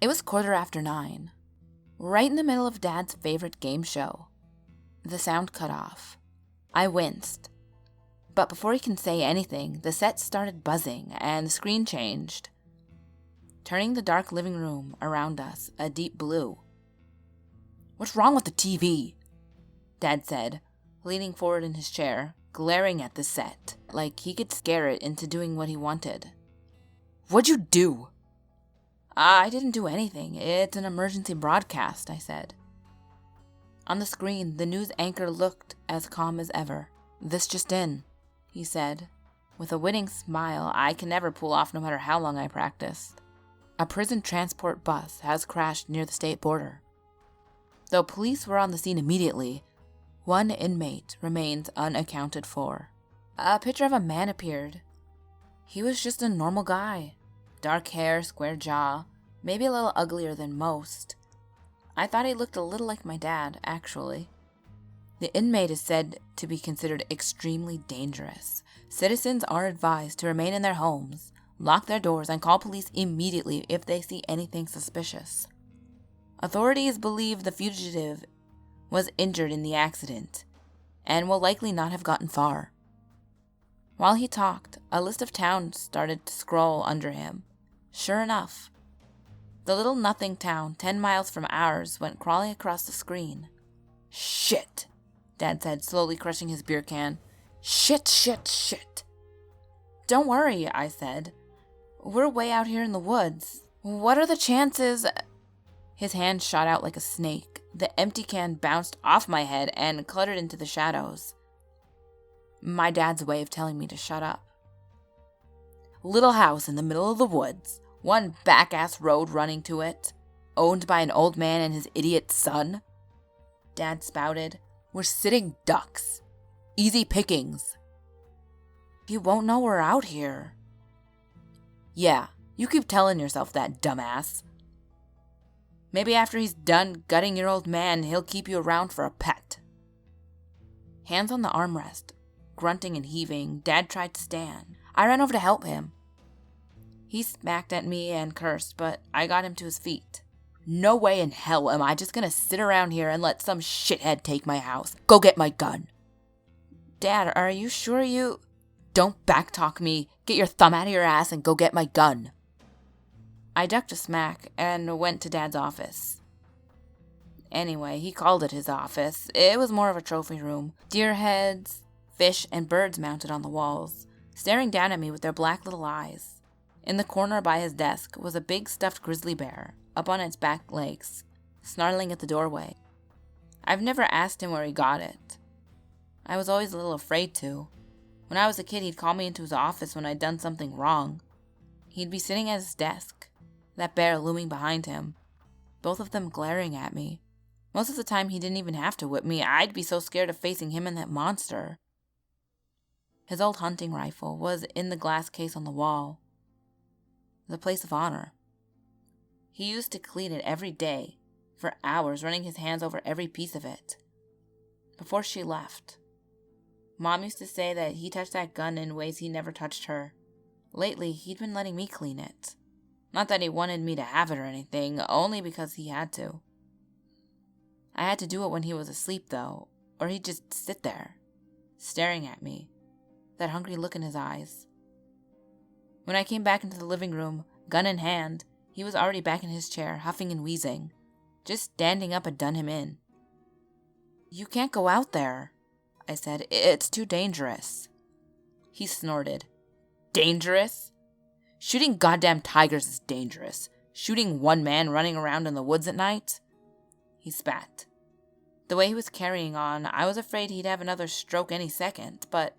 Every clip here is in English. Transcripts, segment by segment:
It was 9:15, right in the middle of Dad's favorite game show. The sound cut off. I winced. But before he can say anything, the set started buzzing and the screen changed, turning the dark living room around us a deep blue. "What's wrong with the TV?" Dad said, leaning forward in his chair, glaring at the set, like he could scare it into doing what he wanted. "What'd you do?" "I didn't do anything. It's an emergency broadcast," I said. On the screen, the news anchor looked as calm as ever. "This just in," he said, with a winning smile I can never pull off no matter how long I practice. "A prison transport bus has crashed near the state border. Though police were on the scene immediately, one inmate remains unaccounted for." A picture of a man appeared. He was just a normal guy. Dark hair, square jaw, maybe a little uglier than most. I thought he looked a little like my dad, actually. The inmate is said to be considered extremely dangerous. Citizens are advised to remain in their homes, lock their doors, and call police immediately if they see anything suspicious. Authorities believe the fugitive was injured in the accident and will likely not have gotten far. While he talked, a list of towns started to scroll under him. Sure enough, the little nothing town 10 miles from ours went crawling across the screen. "Shit," Dad said, slowly crushing his beer can. "Shit, shit, shit." "Don't worry," I said. "We're way out here in the woods. What are the chances—" His hand shot out like a snake. The empty can bounced off my head and cluttered into the shadows. My dad's way of telling me to shut up. "Little house in the middle of the woods. One back-ass road running to it. Owned by an old man and his idiot son." Dad spouted. "We're sitting ducks. Easy pickings." "You won't know we're out here." "Yeah, you keep telling yourself that, dumbass. Maybe after he's done gutting your old man, he'll keep you around for a pet." Hands on the armrest, grunting and heaving, Dad tried to stand. I ran over to help him. He smacked at me and cursed, but I got him to his feet. "No way in hell am I just gonna sit around here and let some shithead take my house. Go get my gun." "Dad, are you sure you—" "Don't backtalk me. Get your thumb out of your ass and go get my gun." I ducked a smack and went to Dad's office. Anyway, he called it his office. It was more of a trophy room. Deer heads, fish, and birds mounted on the walls, staring down at me with their black little eyes. In the corner by his desk was a big stuffed grizzly bear, up on its back legs, snarling at the doorway. I've never asked him where he got it. I was always a little afraid to. When I was a kid, he'd call me into his office when I'd done something wrong. He'd be sitting at his desk, that bear looming behind him, both of them glaring at me. Most of the time, he didn't even have to whip me. I'd be so scared of facing him and that monster. His old hunting rifle was in the glass case on the wall, the place of honor. He used to clean it every day, for hours, running his hands over every piece of it. Before she left, Mom used to say that he touched that gun in ways he never touched her. Lately, he'd been letting me clean it. Not that he wanted me to have it or anything, only because he had to. I had to do it when he was asleep, though, or he'd just sit there, staring at me, that hungry look in his eyes. When I came back into the living room, gun in hand, he was already back in his chair, huffing and wheezing. Just standing up had done him in. "You can't go out there," I said. "It's too dangerous." He snorted. "Dangerous? Shooting goddamn tigers is dangerous. Shooting one man running around in the woods at night?" He spat. The way he was carrying on, I was afraid he'd have another stroke any second, but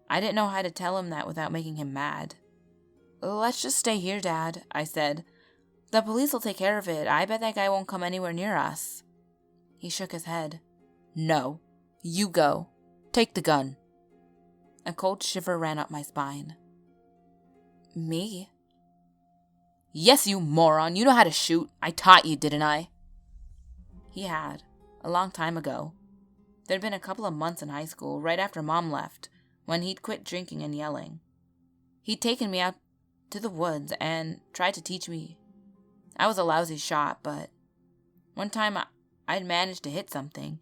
I didn't know how to tell him that without making him mad. "Let's just stay here, Dad," I said. "The police will take care of it. I bet that guy won't come anywhere near us." He shook his head. "No. You go. Take the gun." A cold shiver ran up my spine. "Me?" "Yes, you moron. You know how to shoot. I taught you, didn't I?" He had, a long time ago. There'd been a couple of months in high school, right after Mom left, when he'd quit drinking and yelling. He'd taken me out to the woods and tried to teach me I was a lousy shot, but one time I'd managed to hit something.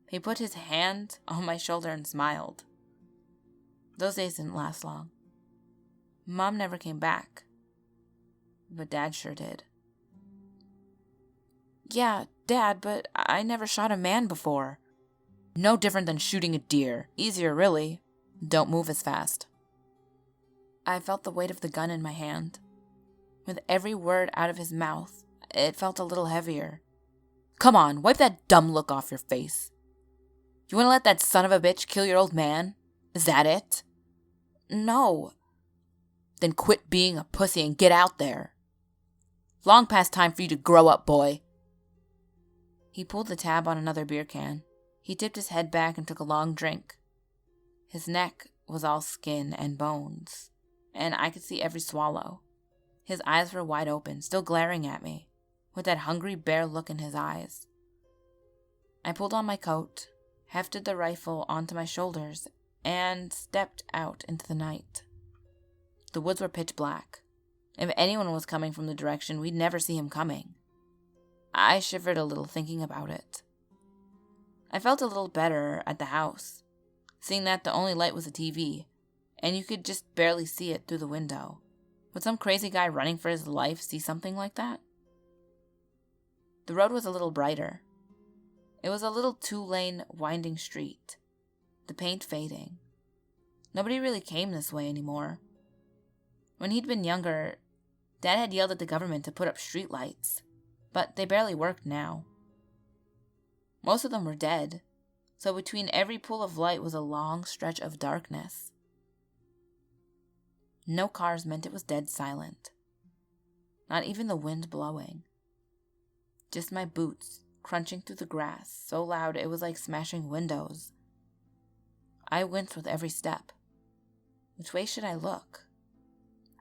He put his hand on my shoulder and smiled. Those days didn't last long. Mom never came back, but Dad sure did. Yeah, Dad, but I never shot a man before. No different than shooting a deer. Easier, really. Don't move as fast. I felt the weight of the gun in my hand. With every word out of his mouth, it felt a little heavier. Come on, wipe that dumb look off your face. You want to let that son of a bitch kill your old man? Is that it? No. Then quit being a pussy and get out there. Long past time for you to grow up, boy. He pulled the tab on another beer can. He tipped his head back and took a long drink. His neck was all skin and bones, and I could see every swallow. His eyes were wide open, still glaring at me, with that hungry bear look in his eyes. I pulled on my coat, hefted the rifle onto my shoulders, and stepped out into the night. The woods were pitch black. If anyone was coming from the direction, we'd never see him coming. I shivered a little thinking about it. I felt a little better at the house, seeing that the only light was a TV, and you could just barely see it through the window. Would some crazy guy running for his life see something like that? The road was a little brighter. It was a little two-lane winding street, the paint fading. Nobody really came this way anymore. When he'd been younger, Dad had yelled at the government to put up streetlights, but they barely worked now. Most of them were dead, so between every pool of light was a long stretch of darkness. No cars meant it was dead silent. Not even the wind blowing. Just my boots crunching through the grass so loud it was like smashing windows. I winced with every step. Which way should I look?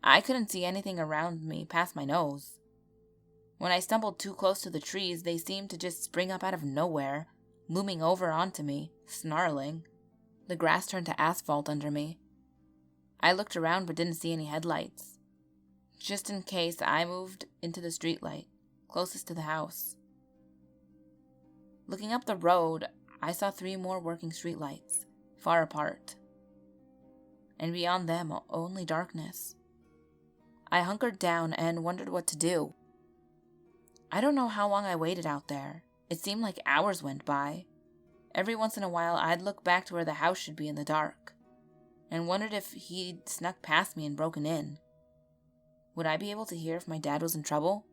I couldn't see anything around me past my nose. When I stumbled too close to the trees, they seemed to just spring up out of nowhere, looming over onto me, snarling. The grass turned to asphalt under me. I looked around but didn't see any headlights. Just in case, I moved into the streetlight, closest to the house. Looking up the road, I saw 3 more working streetlights, far apart. And beyond them, only darkness. I hunkered down and wondered what to do. I don't know how long I waited out there. It seemed like hours went by. Every once in a while, I'd look back to where the house should be in the dark, and wondered if he'd snuck past me and broken in. Would I be able to hear if my dad was in trouble?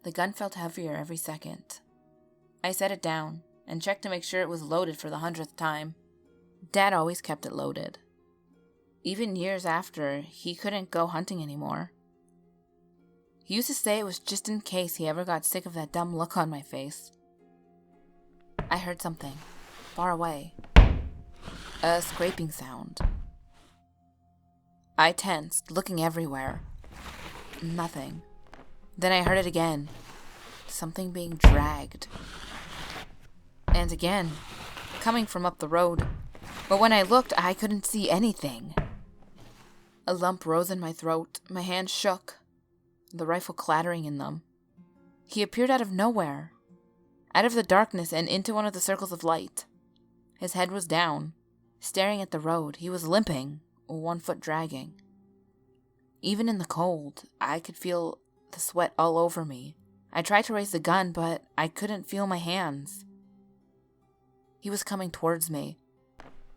The gun felt heavier every second. I set it down and checked to make sure it was loaded for the 100th time. Dad always kept it loaded. Even years after, he couldn't go hunting anymore. He used to say it was just in case he ever got sick of that dumb look on my face. I heard something, far away. A scraping sound. I tensed, looking everywhere. Nothing. Then I heard it again. Something being dragged. And again, coming from up the road. But when I looked, I couldn't see anything. A lump rose in my throat. My hands shook, the rifle clattering in them. He appeared out of nowhere, out of the darkness and into one of the circles of light. His head was down, staring at the road. He was limping, 1 foot dragging. Even in the cold, I could feel the sweat all over me. I tried to raise the gun, but I couldn't feel my hands. He was coming towards me.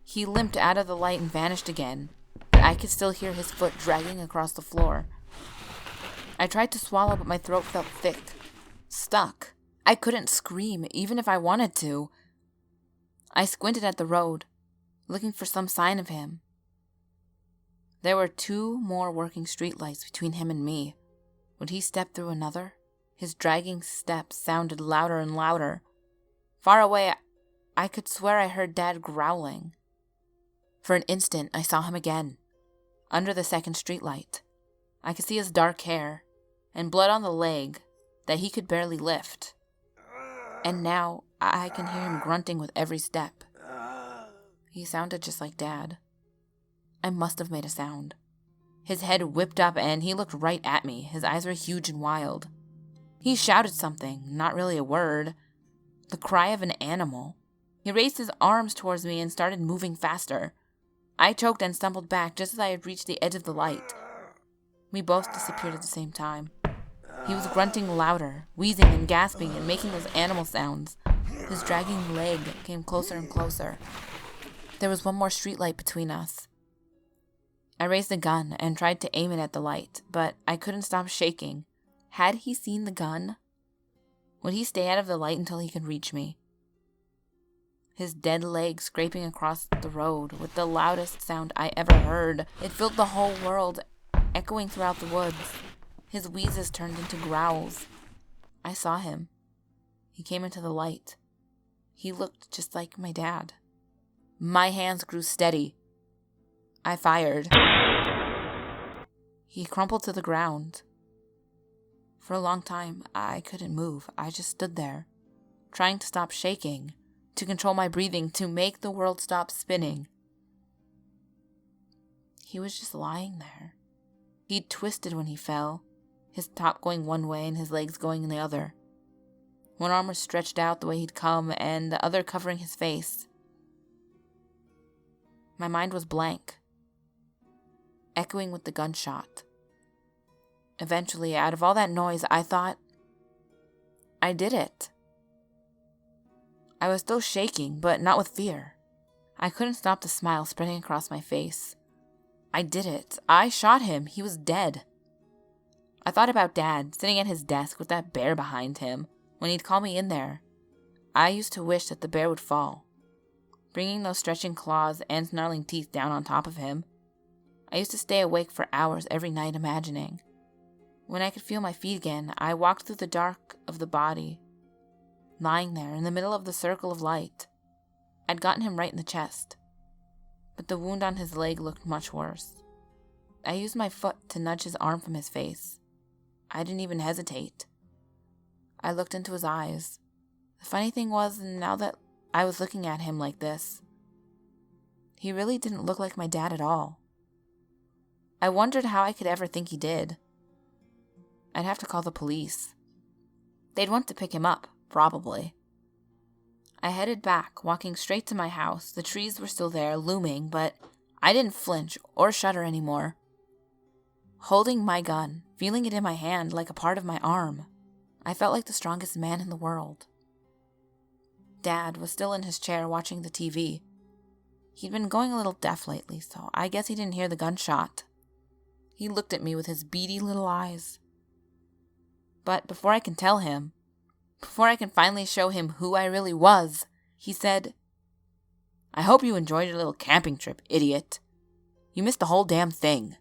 He limped out of the light and vanished again. I could still hear his foot dragging across the floor. I tried to swallow, but my throat felt thick, stuck. I couldn't scream, even if I wanted to. I squinted at the road, looking for some sign of him. There were 2 more working streetlights between him and me. Would he step through another? His dragging steps sounded louder and louder. Far away, I could swear I heard Dad growling. For an instant, I saw him again, under the 2nd streetlight. I could see his dark hair, and blood on the leg that he could barely lift. And now, I can hear him grunting with every step. He sounded just like Dad. I must have made a sound. His head whipped up and he looked right at me. His eyes were huge and wild. He shouted something, not really a word. The cry of an animal. He raised his arms towards me and started moving faster. I choked and stumbled back just as I had reached the edge of the light. We both disappeared at the same time. He was grunting louder, wheezing and gasping and making those animal sounds. His dragging leg came closer and closer. There was one more streetlight between us. I raised the gun and tried to aim it at the light, but I couldn't stop shaking. Had he seen the gun? Would he stay out of the light until he could reach me? His dead leg scraping across the road with the loudest sound I ever heard. It filled the whole world, echoing throughout the woods. His wheezes turned into growls. I saw him. He came into the light. He looked just like my dad. My hands grew steady. I fired. He crumpled to the ground. For a long time, I couldn't move. I just stood there, trying to stop shaking, to control my breathing, to make the world stop spinning. He was just lying there. He twisted when he fell, his top going one way and his legs going in the other. One arm was stretched out the way he'd come, and the other covering his face. My mind was blank, echoing with the gunshot. Eventually, out of all that noise, I thought, I did it. I was still shaking, but not with fear. I couldn't stop the smile spreading across my face. I did it. I shot him. He was dead. I thought about Dad, sitting at his desk with that bear behind him, when he'd call me in there. I used to wish that the bear would fall, bringing those stretching claws and snarling teeth down on top of him. I used to stay awake for hours every night imagining. When I could feel my feet again, I walked through the dark of the body, lying there in the middle of the circle of light. I'd gotten him right in the chest, but the wound on his leg looked much worse. I used my foot to nudge his arm from his face. I didn't even hesitate. I looked into his eyes. The funny thing was, now that I was looking at him like this, he really didn't look like my dad at all. I wondered how I could ever think he did. I'd have to call the police. They'd want to pick him up, probably. I headed back, walking straight to my house. The trees were still there, looming, but I didn't flinch or shudder anymore. Holding my gun, feeling it in my hand like a part of my arm, I felt like the strongest man in the world. Dad was still in his chair watching the TV. He'd been going a little deaf lately, so I guess he didn't hear the gunshot. He looked at me with his beady little eyes. But before I can tell him, before I can finally show him who I really was, he said, "I hope you enjoyed your little camping trip, idiot. You missed the whole damn thing."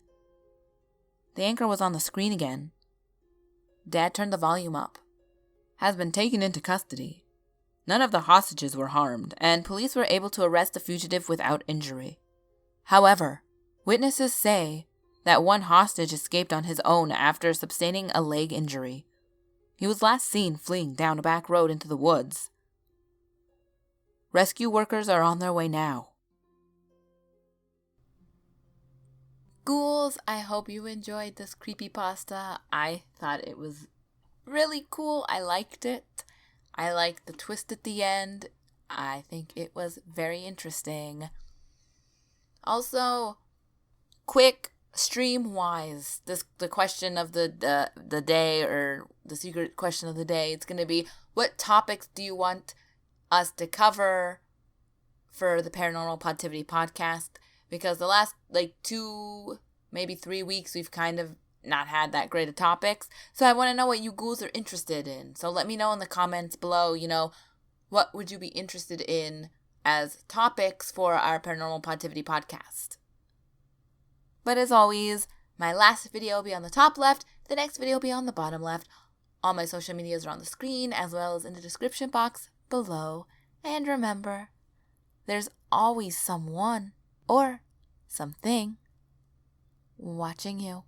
The anchor was on the screen again. Dad turned the volume up. "Has been taken into custody. None of the hostages were harmed, and police were able to arrest the fugitive without injury. However, witnesses say that one hostage escaped on his own after sustaining a leg injury. He was last seen fleeing down a back road into the woods. Rescue workers are on their way now." Ghouls, I hope you enjoyed this creepypasta. I thought it was really cool. I liked it. I liked the twist at the end. I think it was very interesting. Also, quick stream-wise, the question of the day, or the secret question of the day, it's going to be, what topics do you want us to cover for the Paranormal Positivity podcast? Because the last, 2, maybe 3 weeks, we've kind of not had that great of topics. So I want to know what you ghouls are interested in. So let me know in the comments below, what would you be interested in as topics for our Paranormal Positivity podcast? But as always, my last video will be on the top left, the next video will be on the bottom left. All my social medias are on the screen, as well as in the description box below. And remember, there's always someone or something watching you.